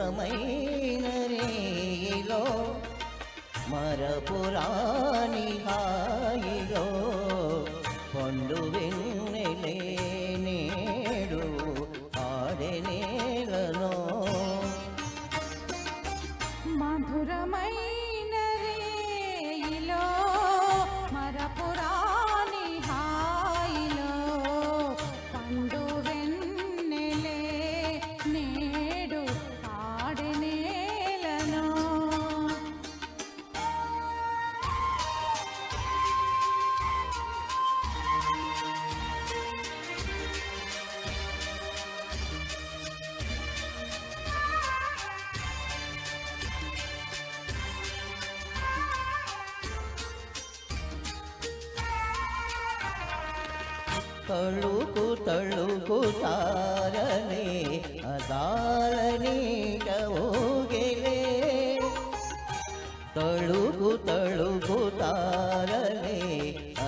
మధురమైన రేయిలో మరపురాని హాయిలో పండు వెన్నెలే నేడు ఆడెనేలను మధురమైన రేయిలో మరపురాని హాయిలో పండు వెన్నెలే నేడు ఆడెనేలను తళుకు తళుకు తారలే అదాలనీట ఊగిలే తళుకు తళుకు తారలే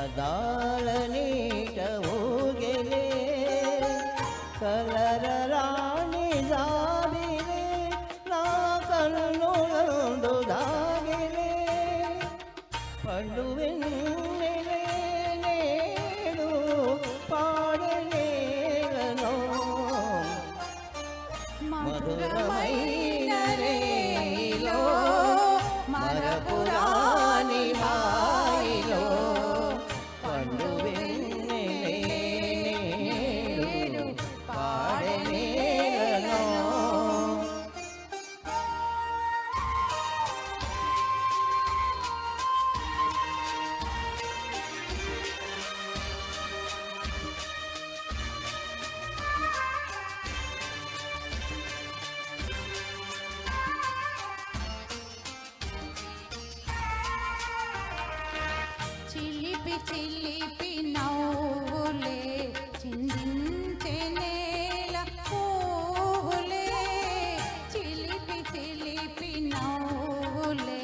అదాలనీట ఊగిలే కలరరాణి జాబిలే నా కన్నులందు దాగిలే పండు వెన్నెలే నేడు పాడలేలను మధురమైన రేయిలో మరపురాని హాయిలో పండు వెన్నెలే నేడు పాడలేలను చిలిపి చిలిపి నవ్వులే చిందించే నేల పూలే చిలిపి చిలిపి నవ్వులే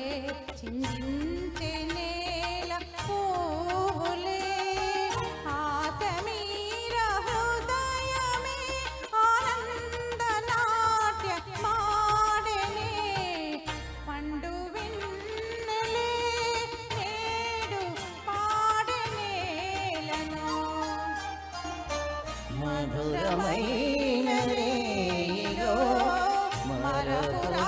చిందించే నేల పూలే ఆసమీర హృదయమే ఆనంద నాట్య మాడెనే పండు వెన్నెలే నేడు పాడనేలను మధురమైన రేయిలో మరపురా